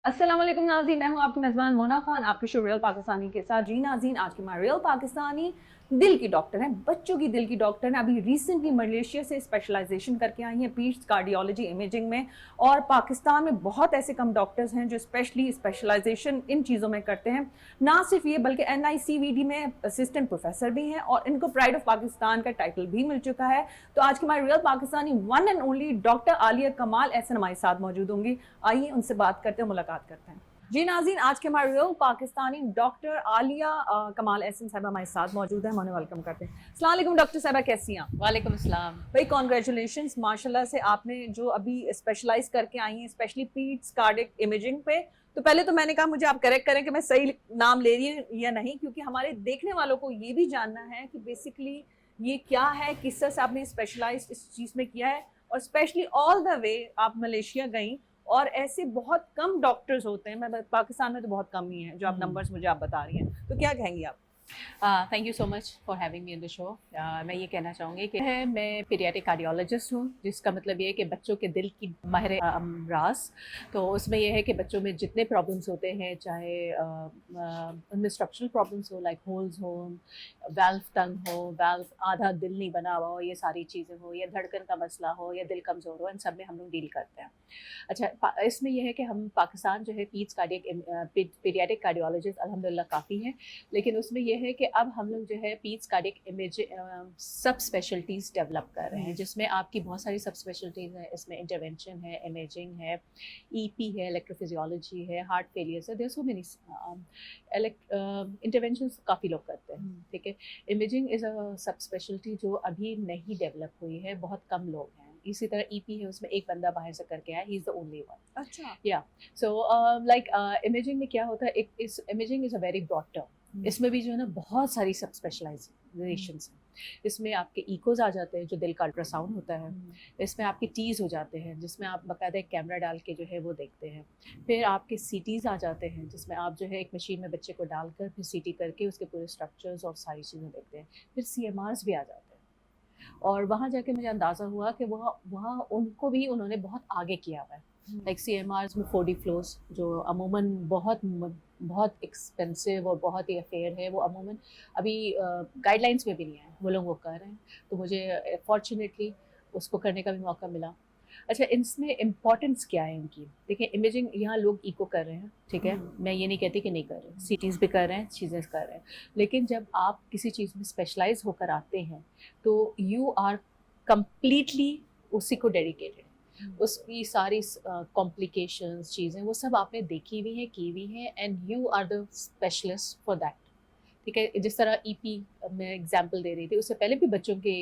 अस्सलाम वालेकुम नाज़रीन, मैं हूँ आपकी मेज़बान मोना खान, आपके शो रियल पाकिस्तानी के साथ। जी नाज़रीन, आज की हमारे रियल पाकिस्तानी दिल की डॉक्टर हैं, बच्चों की दिल की डॉक्टर हैं। अभी रिसेंटली मलेशिया से स्पेशलाइजेशन करके आई हैं पीड्स कार्डियोलॉजी इमेजिंग में, और पाकिस्तान में बहुत ऐसे कम डॉक्टर्स हैं जो स्पेशलाइजेशन इन चीज़ों में करते हैं। ना सिर्फ ये बल्कि NICVD में असिस्टेंट प्रोफेसर भी हैं और इनको प्राइड ऑफ पाकिस्तान का टाइटल भी मिल चुका है। तो आज की हमारे real Pakistani one and only doctor Alia कमाल एहसन हमारे साथ मौजूद होंगी। आइए उनसे बात करते हैं, मुलाकात करते हैं। जी नाज़रीन, आज के हमारे रियल पाकिस्तानी डॉक्टर आलिया कमाल एहसन साहब हमारे साथ मौजूद है। हम उन्हें वेलकम करते हैं। अस्सलाम वालेकुम डॉक्टर साहबा, कैसी हैं आप? वालेकुम अस्सलाम। भाई कॉन्ग्रेचुलेशंस, माशाल्लाह से आपने जो अभी स्पेशलाइज करके आई हैं स्पेशली पीड्स कार्डियक इमेजिंग पे। तो पहले तो मैंने कहा मुझे आप करेक्ट करें कि मैं सही नाम ले रही हूँ या नहीं, क्योंकि हमारे देखने वालों को ये भी जानना है कि बेसिकली ये क्या है, किस तरह से आपने स्पेशलाइज इस चीज़ में किया है, और स्पेशली ऑल द वे आप मलेशिया गई, और ऐसे बहुत कम डॉक्टर्स होते हैं, मैं पाकिस्तान में तो बहुत कम ही हैं जो आप नंबर्स मुझे आप बता रही हैं, तो क्या कहेंगी आप? Thank you so much for having me in the show. मैं ये कहना चाहूँगी कि मैं पीडियाट्रिक कार्डियोलॉजिस्ट हूँ, जिसका मतलब ये है कि बच्चों के दिल की माहिर अमराज। तो उसमें यह है कि बच्चों में जितने प्रॉब्लम्स होते हैं, चाहे उनमें स्ट्रक्चरल प्रॉब्लम्स हो, लाइक होल्स हो, वाल्व तंग हो, वाल्व आधा दिल नहीं बना हुआ हो, ये सारी चीज़ें हो, या धड़कन का मसला हो, या दिल कमज़ोर हो, इन सब में हम लोग डील करते हैं। अच्छा, इसमें यह है कि हम पाकिस्तान जो है पीडियाट्रिक कार्डियोलॉजिस्ट अल्हम्दुलिल्लाह काफ़ी हैं, लेकिन उसमें यह है कि अब हम लोग जो है पीड्स कार्डियक इमेज सब स्पेशलिटीज़ डेवलप कर रहे हैं, जिसमें आपकी बहुत सारी सब स्पेशलिटीज़ हैं। इसमें इंटरवेंशन है, इमेजिंग है, EP है, इलेक्ट्रोफिजियोलॉजी है, हार्ट फेलियर है, देयर सो मेनी इंटरवेंशन काफ़ी लोग करते हैं। ठीक है, इमेजिंग इज़ अ सब स्पेशलिटी जो अभी नहीं डेवलप हुई है, बहुत कम लोग हैं। इसी तरह EP है, उसमें एक बंदा बाहर से करके आया, he is the only one. अच्छा। या सो लाइक इमेजिंग में क्या होता है, एक इस imaging is a very broad term. इसमें भी जो है ना बहुत सारी सब स्पेशलाइजेशंस हैं। इसमें आपके इकोज आ जाते हैं जो दिल का अल्ट्रासाउंड होता है। इसमें आपके टीज हो जाते हैं जिसमें आप बाकायदा एक कैमरा डाल के जो है वो देखते हैं। फिर आपके CTs आ जाते हैं जिसमें आप जो है एक मशीन में बच्चे को डालकर फिर CT करके उसके पूरे स्ट्रक्चर्स और सारी चीज़ें देखते हैं। फिर CMRs भी आ जाते हैं, और वहाँ जाके मुझे अंदाज़ा हुआ कि वहाँ उनको भी उन्होंने बहुत आगे किया हुआ है। लाइक CMRs में 4D फ्लोस जो अमूमन बहुत एक्सपेंसिव और बहुत ही अफेयर है, वो अमूमन अभी गाइडलाइंस में भी नहीं है, वो लोग वो कर रहे हैं। तो मुझे फॉर्चुनेटली उसको करने का भी मौका मिला। अच्छा, इसमें इम्पॉर्टेंस क्या है इनकी? देखिए, इमेजिंग यहाँ लोग इको कर रहे हैं, ठीक है, मैं ये नहीं कहती कि नहीं कर रहे, CTs भी कर रहे हैं, चीज़ें कर रहे हैं, लेकिन जब आप किसी चीज़ में स्पेशलाइज होकर आते हैं तो यू आर कम्प्लीटली उसी को डेडिकेटेड। उसकी सारी कॉम्प्लिकेशंस चीज़ें वो सब आपने देखी हुई हैं, की हुई हैं, and you are the specialist for that. ठीक है, जिस तरह EP मैं एग्जांपल दे रही थी, उससे पहले भी बच्चों के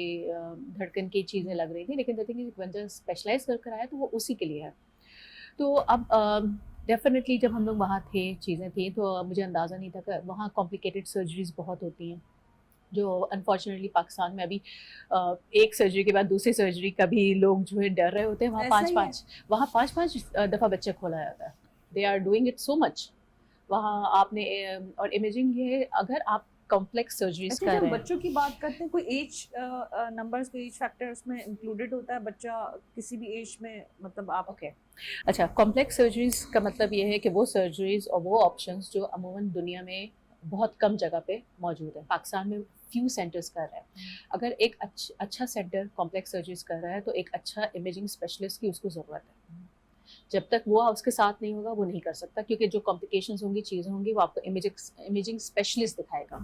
धड़कन की चीज़ें लग रही थी, लेकिन द थिंग इज बंदा स्पेशलाइज कर आया तो वो उसी के लिए है। तो अब डेफिनेटली जब हम लोग वहाँ थे, चीज़ें थी, तो मुझे अंदाज़ा नहीं था कि वहाँ कॉम्प्लिकेटेड सर्जरीज बहुत होती हैं, जो अनफॉर्चुनेटली पाकिस्तान में अभी एक सर्जरी के बाद दूसरी सर्जरी का भी लोग जो है डर रहे होते हैं। वहाँ पाँच पाँच दफ़ा बच्चा खोला जाता है। They are doing it so much वहाँ आपने। और इमेजिंग ये है, अगर आप कॉम्प्लेक्स सर्जरीज कर रहे हैं। बच्चों की बात करते हैं, कोई एज नंबर्स, कोई एज फैक्टर उसमें इंक्लूडेड होता है? बच्चा किसी भी एज में, मतलब आप ओके अच्छा, कॉम्प्लेक्स सर्जरीज का मतलब ये है कि वो सर्जरीज और वो ऑप्शंस जो अमूमन दुनिया में बहुत कम जगह पे मौजूद है, पाकिस्तान में फ्यू सेंटर्स कर रहे हैं। अगर एक अच्छा सेंटर कॉम्प्लेक्स सर्जरीज कर रहा है तो एक अच्छा इमेजिंग स्पेशलिस्ट की उसको ज़रूरत है। जब तक वो उसके साथ नहीं होगा वो नहीं कर सकता, क्योंकि जो कॉम्प्लिकेशंस होंगी, चीज़ें होंगी, वो आपको इमेजिंग स्पेशलिस्ट दिखाएगा।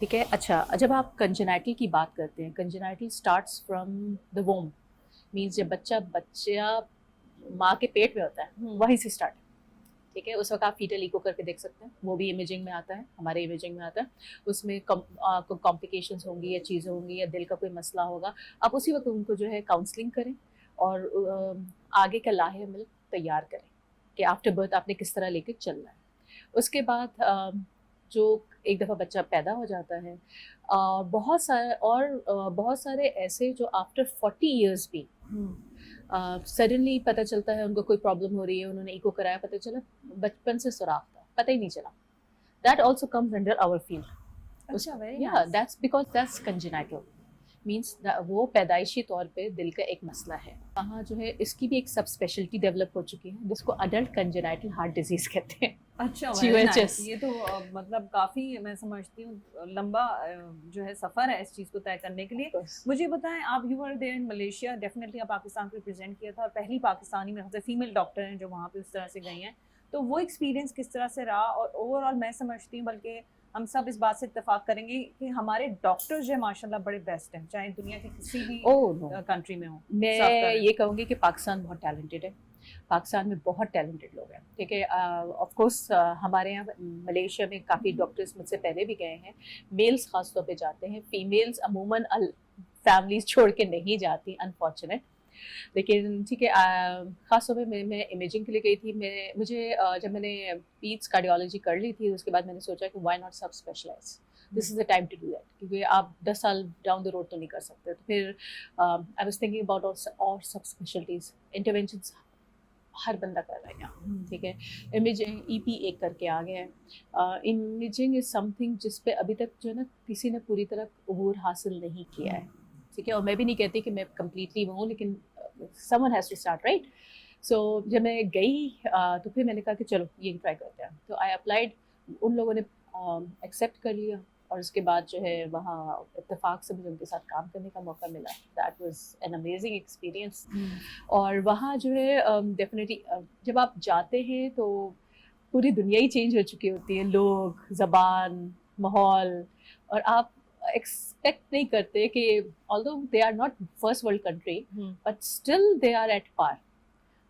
ठीक है। अच्छा, जब आप कंजेनाइटल की बात करते हैं, congenital starts from the वोम, means जब बच्चा माँ के पेट में होता है, वहीं से स्टार्ट। ठीक है, उस वक्त आप फीटल इको करके देख सकते हैं, वो भी इमेजिंग में आता है, हमारे इमेजिंग में आता है। उसमें कॉम्प्लिकेशंस होंगी या चीज़ें होंगी या दिल का कोई मसला होगा, आप उसी वक्त उनको जो है काउंसलिंग करें और आगे का लाहे अमल तैयार करें कि आफ्टर बर्थ आपने किस तरह लेके चलना है। उसके बाद जो एक दफ़ा बच्चा पैदा हो जाता है, बहुत सारे ऐसे जो आफ्टर 40 ईयर्स भी सडनली पता चलता है उनको कोई प्रॉब्लम हो रही है, उन्होंने इको कराया, पता चला बचपन से सुराख था, पता ही नहीं चला। That also comes under our field. अच्छा, very Yeah, nice. that's because that's congenital. Means वो पैदाइशी तौर पे दिल का एक मसला है. वहाँ जो है इसकी भी एक सब स्पेशलिटी डेवलप हो चुकी है जिसको अडल्ट कंजेनाइटल हार्ट डिजीज कहते हैं. अच्छा, GHS. ये तो मतलब काफ़ी मैं समझती हूँ लंबा जो है सफ़र है इस चीज़ को तय करने के लिए. मुझे बताएं, आप you were there in Malaysia, definitely आप पाकिस्तान को रिप्रेजेंट किया था और पहली पाकिस्तानी में से फीमेल डॉक्टर हैं जो वहाँ पे उस तरह से गई हैं, तो वो एक्सपीरियंस किस तरह से रहा? और ओवरऑल मैं समझती हूँ, बल्कि हम सब इस बात से इत्तेफाक करेंगे कि हमारे डॉक्टर्स जो है माशाल्लाह बड़े बेस्ट हैं, चाहे दुनिया के किसी भी कंट्री में हो. मैं ये कहूँगी कि पाकिस्तान बहुत टैलेंटेड है. पाकिस्तान में बहुत टैलेंटेड लोग हैं, ठीक है. ऑफ कोर्स हमारे यहाँ मलेशिया में काफ़ी डॉक्टर्स मुझसे पहले भी गए हैं. मेल्स ख़ास तौर पे जाते हैं, फीमेल्स अमूमन फैमिलीज छोड़ के नहीं जाती, अनफॉर्चुनेट. लेकिन ठीक है, ख़ास तौर पे मैं इमेजिंग के लिए गई थी. मुझे जब मैंने पीट्स कार्डियोलॉजी कर ली थी उसके बाद मैंने सोचा कि why not subspecialise, this is the time to do that, क्योंकि आप 10 साल डाउन द रोड तो नहीं कर सकते. तो फिर आई वाज थिंकिंग अबाउट और सब स्पेशलिटीज़. इंटरवेंशंस हर बंदा कर रहा है यहाँ, ठीक है. इमेजिंग EP एक करके आ गया है. इमेजिंग इज़ समथिंग जिस पे अभी तक जो है ना किसी ने पूरी तरह अबूर हासिल नहीं किया है, ठीक है. और मैं भी नहीं कहती कि मैं कम्प्लीटली हूँ, लेकिन someone has to start, right. So जब मैं गई तो फिर मैंने कहा कि चलो ये ट्राई करते हैं. तो आई अप्लाइड, उन लोगों ने एक्सेप्ट कर लिया और उसके बाद जो है वहाँ इत्तेफाक से मुझे उनके साथ काम करने का मौका मिला. That was an amazing experience. और वहाँ जो है डेफिनेटली जब आप जाते हैं तो पूरी दुनिया ही चेंज हो चुकी होती है, लोग, ज़बान, माहौल. और आप एक्सपेक्ट नहीं करते कि although they are not first world country but still they are at par.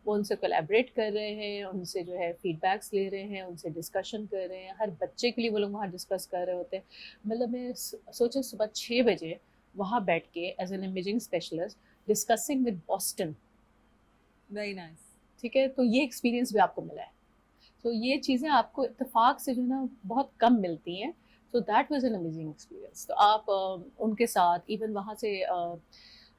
वो उनसे कोलैबोरेट कर रहे हैं, उनसे जो है फीडबैक्स ले रहे हैं, उनसे डिस्कशन कर रहे हैं. हर बच्चे के लिए वो लोग वहाँ डिस्कस कर रहे होते हैं. मतलब मैं सोचा सुबह 6 बजे वहाँ बैठ के as an imaging specialist discussing with Boston. Very nice, ठीक है. तो ये एक्सपीरियंस भी आपको मिला है. तो ये चीज़ें आपको इत्तेफाक से जो है ना बहुत कम मिलती हैं. So that was an amazing experience. तो आप उनके साथ इवन वहाँ से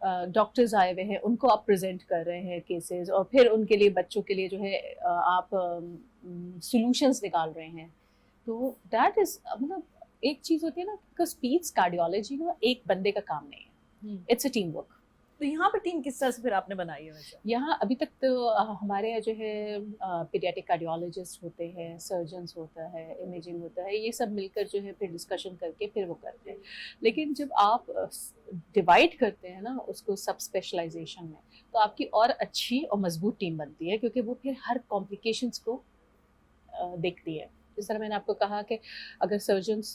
डॉक्टर्स आए हुए हैं, उनको आप प्रेजेंट कर रहे हैं केसेस, और फिर उनके लिए बच्चों के लिए जो है आप सॉल्यूशंस निकाल रहे हैं. तो दैट इज़ मतलब एक चीज़ होती है ना, बिकॉज स्पीच कार्डियोलॉजी ना एक बंदे का काम नहीं है, इट्स अ टीम वर्क. तो यहाँ पे टीम किस तरह से फिर आपने बनाई है वैसे? यहाँ अभी तक तो हमारे यहाँ जो है पीडियाट्रिक कार्डियोलॉजिस्ट होते हैं, सर्जन्स होता है, इमेजिंग होता है, ये सब मिलकर जो है फिर डिस्कशन करके फिर वो करते हैं. लेकिन जब आप डिवाइड करते हैं ना उसको सब स्पेशलाइजेशन में, तो आपकी और अच्छी और मजबूत टीम बनती है, क्योंकि वो फिर हर कॉम्प्लिकेशंस को देखती है. जिस तरह मैंने आपको कहा कि अगर सर्जन्स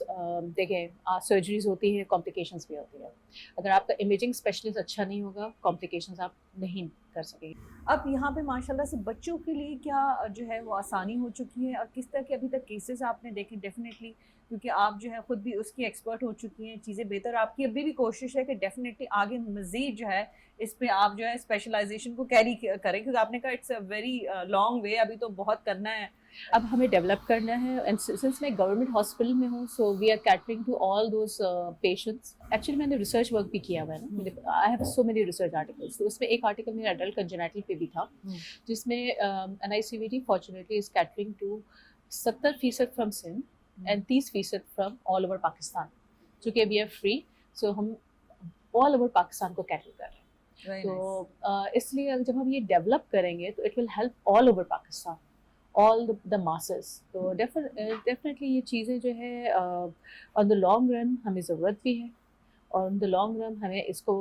देखें, सर्जरीज होती हैं, कॉम्प्लिकेशंस भी होती है. अगर आपका इमेजिंग स्पेशलिस्ट अच्छा नहीं होगा, कॉम्प्लिकेशंस आप नहीं कर सकेंगे. अब यहाँ पे माशाल्लाह से बच्चों के लिए क्या जो है वो आसानी हो चुकी है, और किस तरह के अभी तक केसेस आपने देखे? डेफिनेटली क्योंकि आप जो है ख़ुद भी उसकी एक्सपर्ट हो चुकी हैं, चीज़ें बेहतर. आपकी अभी भी कोशिश है कि डेफिनेटली आगे मज़ीद जो है इस पे आप जो है स्पेशलाइजेशन को कैरी करें, क्योंकि आपने कहा it's a very long way, अभी तो बहुत करना है. अब हमें डेवलप करना है. एंड सिंस मैं गवर्नमेंट हॉस्पिटल में हूँ, so we are catering to all those patients. Actually मैंने रिसर्च वर्क भी किया हुआ है ना, I have so many research articles. तो उसमें एक आर्टिकल मेरा अडल्ट कंजेनाइटल पे भी था, जिसमें NICVD fortunately is catering to 70% from Sindh and 30% from all over Pakistan, चूँकि वी आर फ्री. सो हम ऑल ओवर पाकिस्तान को कैटर कर रहे हैं. तो इसलिए जब हम ये डेवलप करेंगे तो it will help all over Pakistan, all the masses. तो डेफिनेटली ये चीज़ें जो है ऑन द लॉन्ग रन हमें ज़रूरत भी है, और ऑन द लॉन्ग रन हमें इसको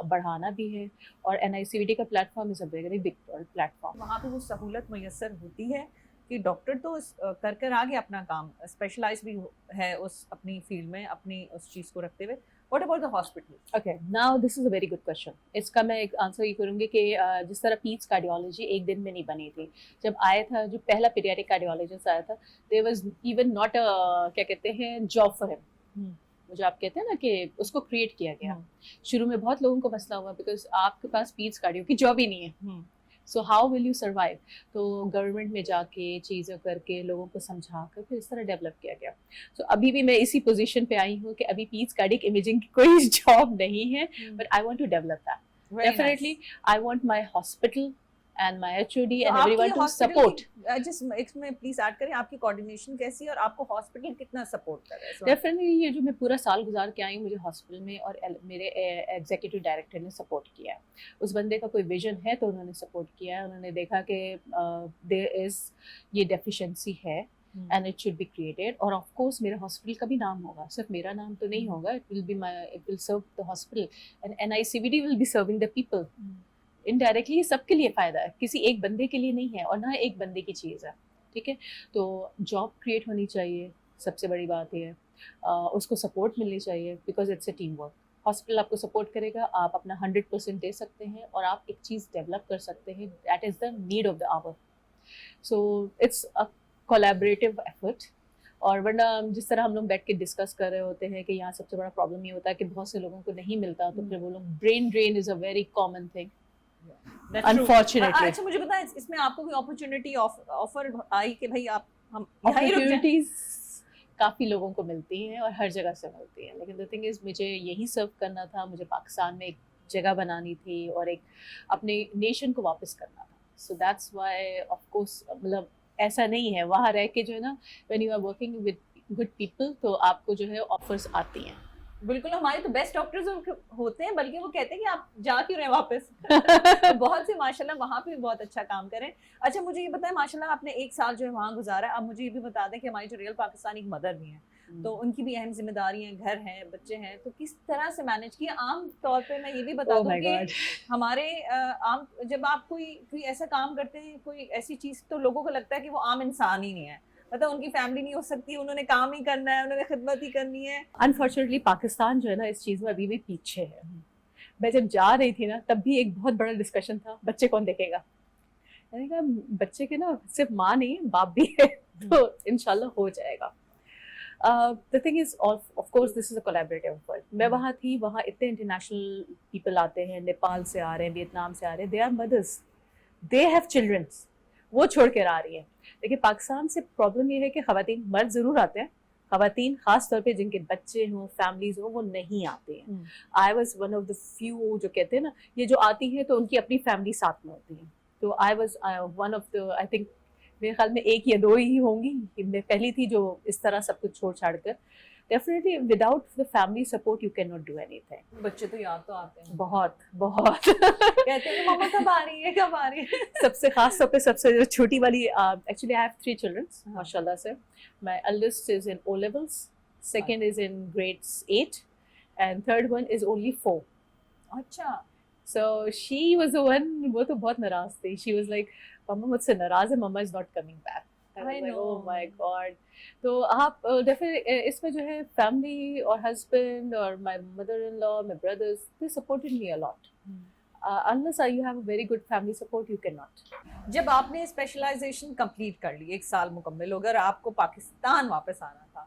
बढ़ाना भी है. और NICVD का platform is a very big platform. वहाँ पे वो सहूलत मैसर होती है कि डॉक्टर तो कर आगे अपना काम, स्पेशलाइज भी है उस अपनी फील्ड में, अपनी उस चीज़ को रखते हुए. What about the hospital? Okay, now this is a very good question. इसका मैं एक आंसर ये करूँगी कि जिस तरह पीट्स कार्डियोलॉजी एक दिन में नहीं बनी थी. जब आया था जो पहला पीडियाट्रिक कार्डियोलॉजिस्ट आया था, there was even not a क्या कहते हैं जॉब फॉर हिम. जो आप कहते हैं ना कि उसको क्रिएट किया गया. शुरू में बहुत लोगों को मसला हुआ बिकॉज आपके पास पीट्स कार्डियो की जॉब ही नहीं है. So how will you survive? तो गवर्नमेंट में जाके चीज़ें करके लोगों को समझा कर फिर इस तरह डेवलप किया गया. सो अभी भी मैं इसी पोजीशन पे आई हूँ कि अभी पीट्स कार्डियक इमेजिंग की कोई जॉब नहीं है, but I want to develop that. Definitely I want my hospital and my HOD تو and آپ کی everyone to hospital support. کی جس اس میں پلیز ایڈ کریں آپ کی کوآرڈینیشن کیسی ہے اور آپ کو ہاسپٹل کتنا سپورٹ کر رہا ہے اس وقت؟ ڈیفینیٹلی یہ جو میں پورا سال گزار کے آئی ہوں مجھے ہاسپٹل میں اور میرے ایگزیکٹو ڈائریکٹر نے سپورٹ کیا ہے. اس بندے کا کوئی ویژن ہے تو انہوں نے سپورٹ کیا ہے. انہوں نے دیکھا کہ دیر از یہ ڈیفیشنسی ہے and it should be created. اور آف کورس میرے ہاسپٹل کا بھی نام ہوگا, صرف میرا نام تو نہیں ہوگا. It will be it will serve the hospital and NICVD will be serving the people. Indirectly سب کے لیے فائدہ ہے, کسی ایک بندے کے لیے نہیں ہے اور نہ ایک بندے کی چیز ہے. ٹھیک ہے, تو جاب کریٹ ہونی چاہیے, سب سے بڑی بات یہ ہے. اس کو سپورٹ ملنی چاہیے because it's a team work. Hospital آپ کو سپورٹ کرے گا, آپ اپنا 100% دے سکتے ہیں اور آپ ایک چیز ڈیولپ کر سکتے ہیں. That is the need of the hour. So it's a collaborative effort. اور ورنہ جس طرح ہم لوگ بیٹھ کے ڈسکس کر رہے ہوتے ہیں کہ یہاں سب سے بڑا پرابلم یہ ہوتا ہے کہ بہت سے لوگوں کو نہیں ملتا, تو پھر وہ لوگ brain drain is a very common thing unfortunately. اچھا مجھے بتائیں اس میں آپ کو کوئی اپرچونٹی آفر آئی کہ بھائی آپ ہم یہاں ہی رک جائیں؟ اپرچونیٹیز کافی لوگوں کو ملتی ہیں اور ہر جگہ سے ملتی ہیں, لیکن دا تھنگ از مجھے یہی سرو کرنا تھا. مجھے پاکستان میں ایک جگہ بنانی تھی اور ایک اپنے نیشن کو واپس کرنا تھا. So that's why of course مطلب ایسا نہیں ہے وہاں رہ کے جو ہے نا when you are working with good people تو آپ کو جو ہے آفرس آتی ہیں. بالکل, ہمارے تو بیسٹ ڈاکٹرز ہوتے ہیں, بلکہ وہ کہتے ہیں کہ آپ جا کیوں رہے واپس. بہت سے ماشاءاللہ وہاں پہ بھی بہت اچھا کام کریں. اچھا مجھے یہ بتائیں, ماشاءاللہ آپ نے 1 سال جو ہے وہاں گزارا, اب مجھے یہ بھی بتا دیں کہ ہماری جو ریئل پاکستانی ایک مدر بھی ہیں, تو ان کی بھی اہم ذمہ داری ہیں, گھر ہیں, بچے ہیں, تو کس طرح سے مینیج کیا؟ عام طور پہ میں یہ بھی بتا دوں کہ ہمارے عام جب آپ کوئی ایسا کام کرتے ہیں, کوئی ایسی چیز, تو لوگوں کو لگتا ہے کہ وہ عام انسان ہی نہیں ہے, مطلب ان کی فیملی نہیں ہو سکتی, انہوں نے کام ہی کرنا ہے, انہوں نے خدمت ہی کرنی ہے. انفارچونیٹلی پاکستان جو ہے نا اس چیز میں ابھی بھی پیچھے ہے. میں جب جا رہی تھی نا تب بھی ایک بہت بڑا ڈسکشن تھا, بچے کون دیکھے گا. میں نے کہا بچے کے نا صرف ماں نہیں باپ بھی ہے, تو انشاءاللہ ہو جائے گا. The thing is of course this is a collaborative effort. میں وہاں تھی, وہاں اتنے انٹرنیشنل پیپل آتے ہیں, نیپال سے آ رہے ہیں, ویتنام سے آ رہے ہیں. they are mothers, they have children, وہ چھوڑ کر آ رہی ہیں. لیکن پاکستان سے پرابلم یہ ہے کہ خواتین, مرد ضرور آتے ہیں, خواتین خاص طور پہ جن کے بچے ہوں, فیملیز ہوں, وہ نہیں آتے ہیں. I was one of the few جو کہتے ہیں نا, یہ جو آتی ہیں تو ان کی اپنی فیملی ساتھ میں ہوتی ہیں. تو I was one of the, I think میرے خیال میں 1 یا 2 ہی ہوں گی, میں پہلی تھی جو اس طرح سب کچھ چھوڑ چھاڑ کر. Definitely without the family support you can not do any thing. بچے تو یاد تو آتے ہیں بہت بہت کہتے ہیں ماما کب آ رہی ہے, کب آ رہی ہے. سب سے خاص طور پہ سب سے چھوٹی والی, ایکچولی آئی ہیو 3 چلڈرن ماشاء اللہ سے. مائی eldest is in O levels, second is in grade 8 and third one is only 4. اچھا, So she was the one, وہ تو بہت ناراض تھی. She was like ماما مجھ سے ناراض ہے, ماما is not coming back. I was like oh my god. تو آپ اس میں جو ہے فیملی اور ہسبینڈ اور my mother-in-law, my brothers, they supported me a lot. Unless you have a very good family support, you cannot. جب آپ نے اسپیشلائزیشن کمپلیٹ کر لی, 1 سال مکمل ہو, اگر آپ کو پاکستان واپس آنا تھا,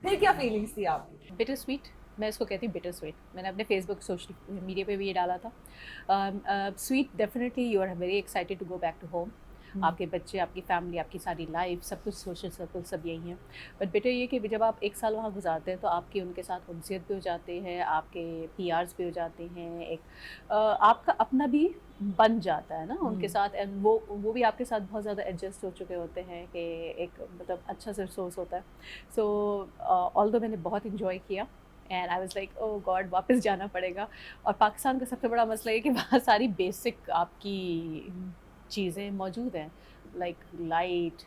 پھر کیا فیلنگس تھی آپ کی؟ بٹر سویٹ, میں اس کو کہتی ہوں بٹر سویٹ. میں نے اپنے فیس بک سوشل میڈیا پہ بھی یہ ڈالا تھا. Sweet definitely you are very excited to go back to home. آپ کے بچے, آپ کی فیملی, آپ کی ساری لائف, سب کچھ سوشل سرکل سب یہی ہیں. بٹ بیٹر یہ کہ جب آپ 1 سال وہاں گزارتے ہیں تو آپ کی ان کے ساتھ انسیت بھی ہو جاتی ہے, آپ کے PRs بھی ہو جاتے ہیں, ایک آپ کا اپنا بھی بن جاتا ہے نا ان کے ساتھ. اینڈ وہ بھی آپ کے ساتھ بہت زیادہ ایڈجسٹ ہو چکے ہوتے ہیں کہ ایک مطلب اچھا سا ریسورس ہوتا ہے. سو آلدو میں نے بہت انجوائے کیا and I was like oh God واپس جانا پڑے گا. اور پاکستان کا سب سے بڑا مسئلہ یہ کہ وہاں ساری بیسک آپ کی چیزیں موجود ہیں, like light,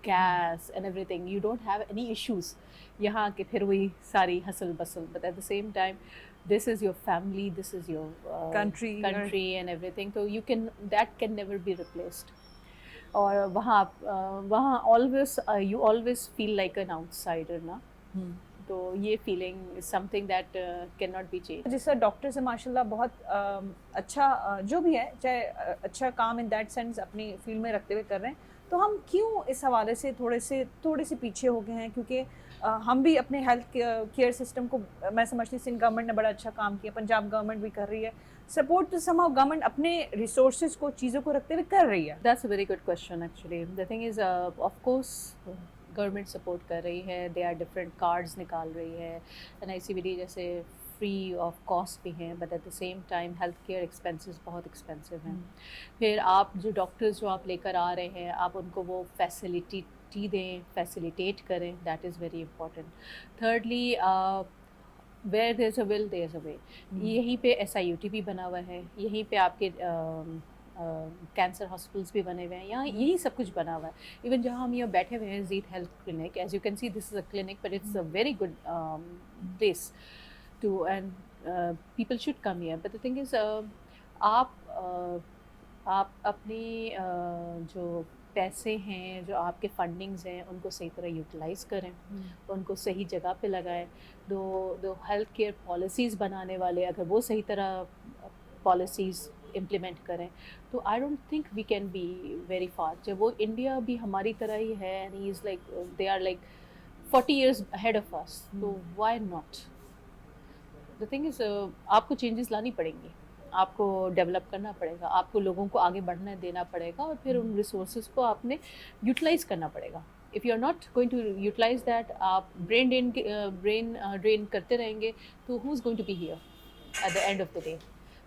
gas and everything. You don't have any issues. یہاں کے پھر وہی ساری hustle bustle, but at the same time this is your family, this is your country and everything, so that can never be replaced. اور وہاں you always feel like an outsider نا. تو یہ feeling is something that can not be change. جس طرح doctor سے ماشاء اللہ بہت اچھا جو بھی ہے, چاہے اچھا کام ان دیٹ سینس اپنی فیلڈ میں رکھتے ہوئے کر رہے ہیں, تو ہم کیوں اس حوالے سے تھوڑے سے پیچھے ہو گئے ہیں؟ کیونکہ ہم بھی اپنے ہیلتھ کیئر سسٹم کو, میں سمجھتی ہوں سندھ گورنمنٹ نے بڑا اچھا کام کیا, پنجاب گورنمنٹ بھی کر رہی ہے سپورٹ. تو سم ہاؤ گورنمنٹ اپنے ریسورسز کو, چیزوں کو رکھتے ہوئے کر رہی ہے. That's a very good question actually. The thing is of course government support کر رہی ہے, دے آر ڈفرینٹ کارڈز نکال رہی ہے. NICVD جیسے फ्री ऑफ कॉस्ट भी हैं, but at the same time health care expenses बहुत एक्सपेंसिव हैं। फिर आप जो डॉक्टर्स जो आप लेकर आ रहे हैं, आप उनको वो फैसिलिटी दें, फैसिलिटेट करें, that is very important. Thirdly, where there is a will there is a way. यहीं पे SIUT भी बना हुआ है, यहीं पे आपके कैंसर हॉस्पिटल्स भी बने हुए हैं, यहाँ यही सब कुछ बना हुआ है। इवन जहाँ हम यहाँ बैठे हुए हैं, Jeet health clinic, as you can see this is a clinic, but it's a very good place to, and people should come here. But the thing is, आप अपनी जो पैसे हैं, जो आपके फंडिंग्स हैं, उनको सही तरह यूटिलाइज़ करें, उनको सही जगह पे लगाएं। दो हेल्थ केयर पॉलिसीज़ बनाने वाले अगर वो सही तरह पॉलिसीज़ इम्प्लीमेंट करें, तो I don't think we can be very fast. जब वो इंडिया भी हमारी तरह ही है, and he is like, they are like 40 years ahead of us, तो why not? The thing is, आपको चेंजेस लानी पड़ेंगी, आपको डेवलप करना पड़ेगा, आपको लोगों को आगे बढ़ने देना पड़ेगा, और फिर उन रिसोर्सेज को आपने यूटिलाइज़ करना पड़ेगा। If you are not going to utilise that, आप ब्रेन ड्रेन करते रहेंगे, तो who is going to be here at the end of the day?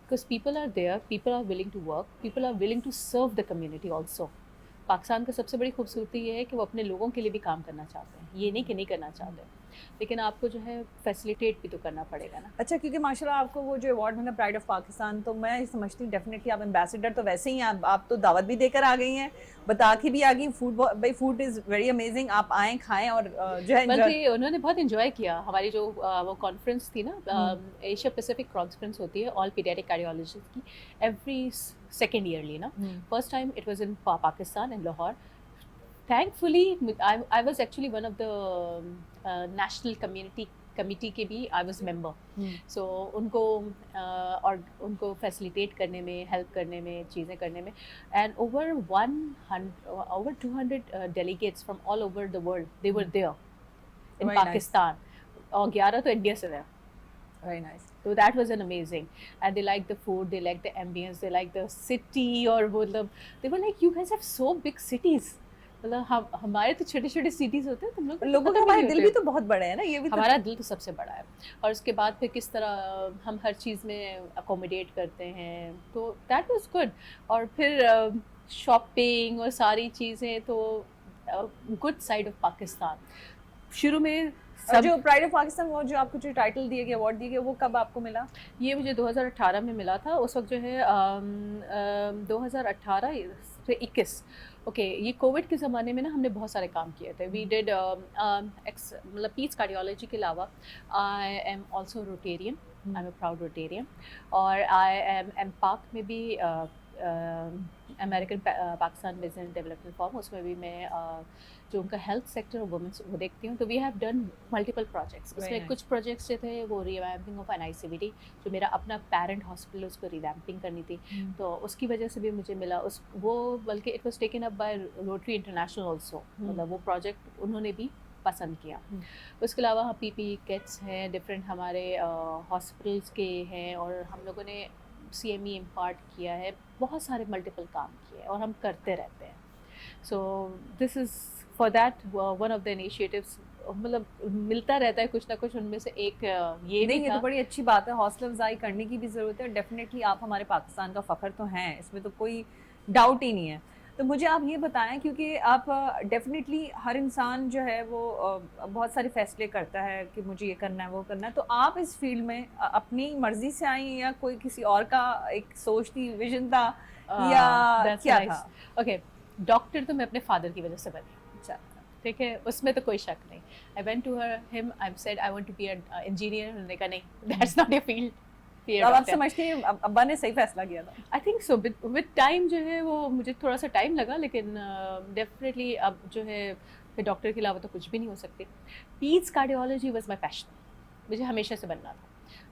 Because people are there, people are willing to work, people are willing to serve the community also. Pakistan का सबसे बड़ी खूबसूरती ये है कि वो अपने लोगों के लिए भी काम करना चाहते हैं, ये नहीं कि नहीं करना चाहते, लेकिन आपको जो है फैसिलिटेट भी तो करना पड़ेगा ना। अच्छा, क्योंकि माशाल्लाह आपको वो जो अवार्ड मिला प्राइड ऑफ पाकिस्तान, तो मैं समझती हूँ डेफिनेटली आप एम्बेसडर तो वैसे ही हैं, आप तो दावत भी देकर आ गई हैं, बता के भी आ गई। फूड, भाई फूड इज़ वेरी अमेजिंग, आप आएँ खाएँ और जो है बल्कि उन्होंने बहुत इन्जॉय किया हमारी जो वो कॉन्फ्रेंस थी ना, एशिया पैसिफिक कॉन्फ्रेंस होती है ऑल पीडियाट्रिक कार्डियोलॉजिस्ट की, एवरी सेकेंड ईयरली ना। First time it was in Pakistan, in Lahore. Thankfully, I was actually one of the national committee के भी I was member. So उनको और उनको facilitate करने में, help करने में, चीज़ें करने में, and over 200 delegates from all over the world, they were there in Very nice. Pakistan. और 11 तो इंडिया से थे. Very nice. So that was an amazing, and they liked the food, they liked the ambience, they liked the city, और मतलब they were like, you guys have so big cities. मतलब हमारे तो छोटे छोटे सिटीज़ होते हैं, तुम लोगों का हमारे दिल भी तो बहुत बड़े हैं ना, ये भी हमारा दिल तो सबसे बड़ा है। और उसके बाद फिर किस तरह हम हर चीज़ में अकोमोडेट करते हैं, तो दैट वाज गुड। और फिर शॉपिंग और सारी चीज़ें, तो गुड साइड ऑफ पाकिस्तान। शुरू में जो प्राइड ऑफ पाकिस्तान, वो जो आपको जो टाइटल दिए गए, अवार्ड दिए गए, वो कब आपको मिला? ये मुझे 2018 में मिला था। उस वक्त जो है 2018 से 21, ओके, ये कोविड के ज़माने में ना हमने बहुत सारे काम किए थे। वी डिड मतलब पीस कार्डियोलॉजी के अलावा I am also Rotarian, I am a proud Rotarian, और आई एम एमपाक में भी American Pakistan business development form, उसमें भी मैं जो उनका हेल्थ सेक्टर और वुमेंस वो देखती हूँ। तो we have done multiple projects. उसमें कुछ प्रोजेक्ट्स जो थे वो रिवैम्पिंग ऑफ एन ICVT, जो मेरा अपना पेरेंट हॉस्पिटल, उसको रिवैम्पिंग करनी थी, तो उसकी वजह से भी मुझे मिला वो, बल्कि it was taken up by rotary international also, मतलब वो प्रोजेक्ट उन्होंने भी पसंद किया। उसके अलावा PPE किट्स हैं, डिफरेंट हमारे हॉस्पिटल्स के हैं, और हम लोगों ने CME इम्पार्ट किया है, बहुत सारे मल्टीपल काम किए और हम करते रहते हैं। So this is for that one of the initiatives, मतलब मिलता रहता है कुछ ना कुछ, उनमें से एक ये नहीं ये तो बड़ी अच्छी बात है, हौसला अफजाई करने की भी ज़रूरत है। डेफिनेटली आप हमारे पाकिस्तान का फ़ख्र तो हैं, इसमें तो कोई डाउट ही नहीं है। तो मुझे आप ये बताएं, क्योंकि आप डेफिनेटली हर इंसान जो है वो बहुत सारे फैसले करता है कि मुझे ये करना है, वो करना है, तो आप इस फील्ड में अपनी मर्जी से आई, या कोई किसी और का एक सोच थी, विजन था, या क्या था? ओके, डॉक्टर तो मैं अपने फादर की वजह से बनी। अच्छा, ठीक है, उसमें तो कोई शक नहीं। I went to him, I said I want to be an engineer, उन्होंने कहा नहीं, दैट्स नॉट योर फील्ड। अब आप समझती हैं अब्बा ने सही फैसला किया था? I think so, with time जो है वो मुझे थोड़ा सा टाइम लगा, लेकिन डेफिनेटली अब जो है फिर डॉक्टर के अलावा तो कुछ भी नहीं हो सकती। पीड्स कार्डियोलॉजी वाज माय पैशन, मुझे हमेशा से बनना था।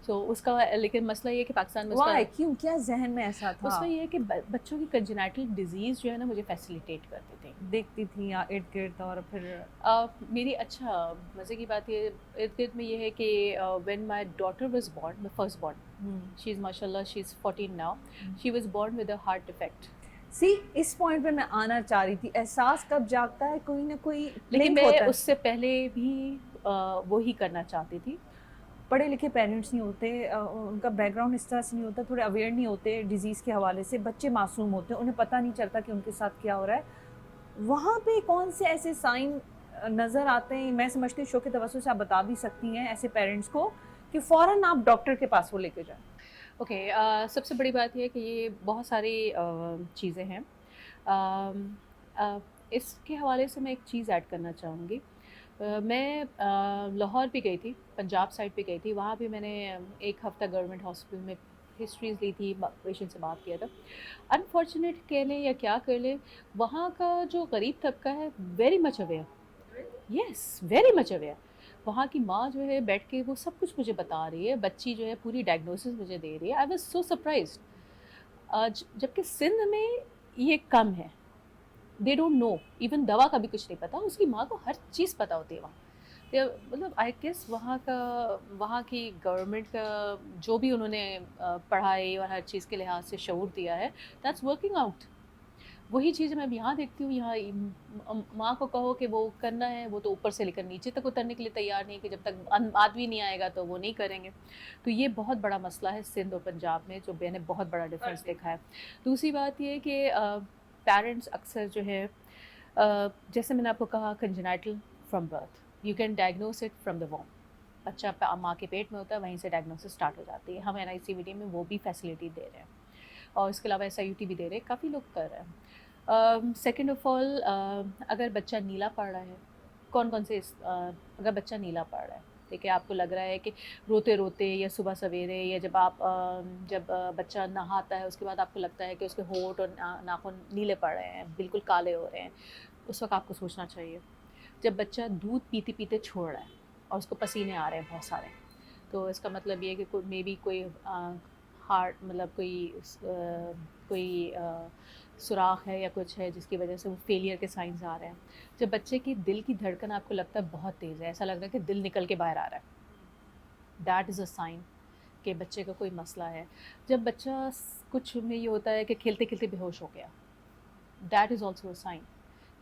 सो उसका, लेकिन मसला ये कि पाकिस्तान में उसका क्यों, क्या जहन में ऐसा था? उसका ये है कि बच्चों की कंजेनाइटल डिजीज़ जो है ना, मुझे फैसिलिटेट करती थी, देखती थी या इर्द गिर्द, और फिर मेरी अच्छा मज़े की बात ये इर्द गिर्द में ये है कि when my daughter was born, my first born, she is माशाल्लाह, she is 14 now, she was born with a heart defect. See, इस पॉइंट पे मैं आना चाह रही थी, एहसास कब जागता है, कोई ना कोई, लेकिन मैं उससे पहले भी वो ही करना चाहती थी। پڑھے لکھے پیرنٹس نہیں ہوتے, ان کا بیک گراؤنڈ اس طرح سے نہیں ہوتا, تھوڑے اویئر نہیں ہوتے ڈیزیز کے حوالے سے, بچے معصوم ہوتے ہیں, انہیں پتہ نہیں چلتا کہ ان کے ساتھ کیا ہو رہا ہے. وہاں پہ کون سے ایسے سائن نظر آتے ہیں, میں سمجھتی ہوں شو کے توسط سے آپ بتا بھی سکتی ہیں ایسے پیرنٹس کو کہ فوراً آپ ڈاکٹر کے پاس وہ لے کے جائیں؟ اوکے, سب سے بڑی بات یہ ہے کہ یہ بہت ساری چیزیں ہیں. اس کے حوالے سے میں ایک چیز ایڈ کرنا چاہوں گی. میں لاہور بھی گئی تھی, پنجاب سائڈ پہ گئی تھی, وہاں بھی میں نے ایک ہفتہ گورنمنٹ ہاسپٹل میں ہسٹریز لی تھی, پیشنٹ سے بات کیا تھا. انفارچونیٹ کہہ لیں یا کیا کر لیں, وہاں کا جو غریب طبقہ ہے very much aware, yes very much aware. وہاں کی ماں جو ہے بیٹھ کے وہ سب کچھ مجھے بتا رہی ہے, بچی جو ہے پوری ڈائگنوسس مجھے دے رہی ہے. I was so surprised. جبکہ سندھ میں یہ کم ہے, دے ڈونٹ نو, ایون دوا کا بھی کچھ نہیں پتا, اس کی ماں کو ہر چیز پتہ ہوتی ہے وہاں. مطلب آئی گیس وہاں کی گورنمنٹ کا جو بھی انہوں نے پڑھائی اور ہر چیز کے لحاظ سے شعور دیا ہے, دیٹس ورکنگ آؤٹ. وہی چیز میں یہاں دیکھتی ہوں, یہاں ماں کو کہو کہ وہ کرنا ہے, وہ تو اوپر سے لے کر نیچے تک اترنے کے لیے تیار نہیں, کہ جب تک آدمی نہیں آئے گا تو وہ نہیں کریں گے. تو یہ بہت بڑا مسئلہ ہے سندھ اور پنجاب میں, جو میں نے بہت بڑا ڈفرینس دیکھا ہے. دوسری بات یہ کہ پیرنٹس اکثر جو ہے, جیسے میں نے آپ کو کہا, congenital from birth, you can diagnose it from the womb. بچہ ماں کے پیٹ میں ہوتا ہے, وہیں سے ڈائگنوسس اسٹارٹ ہو جاتی ہے. ہم NICVD میں وہ بھی فیسلٹی دے رہے ہیں, اور اس کے علاوہ SIUT بھی دے رہے ہیں, کافی لوگ کر رہے ہیں. سیکنڈ آف آل, اگر بچہ نیلا پڑ رہا ہے, کون سے اگر بچہ نیلا پڑ رہا ہے, ٹھیک ہے, آپ کو لگ رہا ہے کہ روتے روتے یا صبح سویرے, یا جب بچہ نہاتا ہے اس کے بعد آپ کو لگتا ہے کہ اس کے ہونٹ اور ناخن نیلے پڑ رہے ہیں, بالکل کالے ہو رہے ہیں, اس وقت آپ کو سوچنا چاہیے. جب بچہ دودھ پیتے پیتے چھوڑ رہا ہے اور اس کو پسینے آ رہے ہیں بہت سارے, تو اس کا مطلب یہ ہے کہ مے بی کوئی ہارٹ, مطلب کوئی سوراخ ہے یا کچھ ہے جس کی وجہ سے وہ فیلئر کے سائنز آ رہے ہیں. جب بچے کی دل کی دھڑکن آپ کو لگتا ہے بہت تیز ہے, ایسا لگ رہا ہے کہ دل نکل کے باہر آ رہا ہے, دیٹ از اے سائن کہ بچے کا کوئی مسئلہ ہے. جب بچہ کچھ میں یہ ہوتا ہے کہ کھیلتے کھیلتے بے ہوش ہو گیا, that is also a sign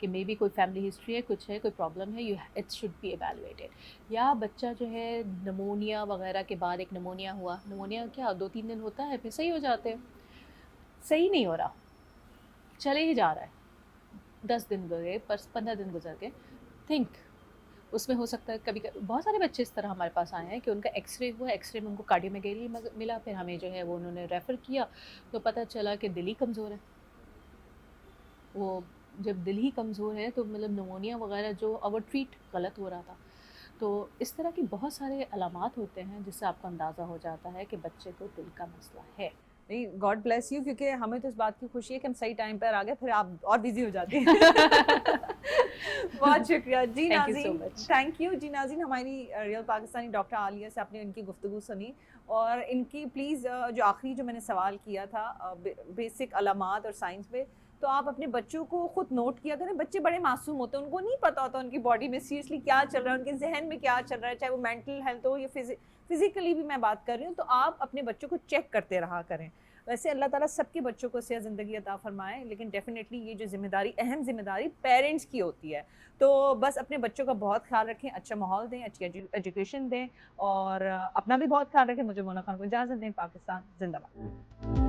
کہ مے بی کوئی فیملی ہسٹری ہے, کچھ ہے, کوئی پرابلم ہے, اٹ شوڈ بی ایویلویٹیڈ. یا بچہ جو ہے نمونیا وغیرہ کے بعد, ایک نمونیا ہوا, نمونیا کیا 2-3 دن ہوتا ہے, پھر صحیح ہو جاتے ہیں. صحیح نہیں ہو رہا, چلے ہی جا رہا ہے, 10 دن گزرے, 15 دن گزر گئے, تھنک اس میں ہو سکتا ہے. کبھی بہت سارے بچے اس طرح ہمارے پاس آئے ہیں کہ ان کا ایکس رے ہوا, ایکس رے میں ان کو کارڈیومیگیلی ملا, پھر ہمیں جو ہے وہ انہوں نے ریفر کیا, تو پتہ چلا کہ دل ہی کمزور ہے. وہ جب دل ہی کمزور ہے تو مطلب نمونیا وغیرہ جو اوور ٹریٹ غلط ہو رہا تھا. تو اس طرح کی بہت سارے علامات ہوتے ہیں جس سے آپ کو اندازہ ہو جاتا ہے کہ بچے کو دل کا مسئلہ ہے. نہیں, گاڈ بلیس یو, کیونکہ ہمیں تو اس بات کی خوشی ہے کہ ہم صحیح ٹائم پر آ گئے, پھر آپ اور بزی ہو جاتی ہیں. بہت شکریہ جی ناظرین, تھینک یو جی ناظرین. ہماری ریئل پاکستانی ڈاکٹر عالیہ سے آپ نے ان کی گفتگو سنی, اور ان کی پلیز جو آخری جو میں نے سوال کیا تھا بیسک علامات اور سائنس پہ, تو آپ اپنے بچوں کو خود نوٹ کیا کریں. بچے بڑے معصوم ہوتے ہیں, ان کو نہیں پتہ ہوتا ان کی باڈی میں سیریسلی کیا چل رہا ہے, ان کے ذہن میں کیا چل رہا ہے, چاہے وہ مینٹل ہیلتھ ہو یا فزیکلی بھی میں بات کر رہی ہوں. تو آپ اپنے بچوں کو چیک کرتے رہا کریں. ویسے اللہ تعالیٰ سب کے بچوں کو صحت زندگی عطا فرمائے, لیکن ڈیفینیٹلی یہ جو ذمہ داری, اہم ذمہ داری پیرنٹس کی ہوتی ہے. تو بس اپنے بچوں کا بہت خیال رکھیں, اچھا ماحول دیں, اچھی ایجوکیشن دیں, اور اپنا بھی بہت خیال رکھیں. مجھے مونا خان کو اجازت دیں. پاکستان زندہ باد.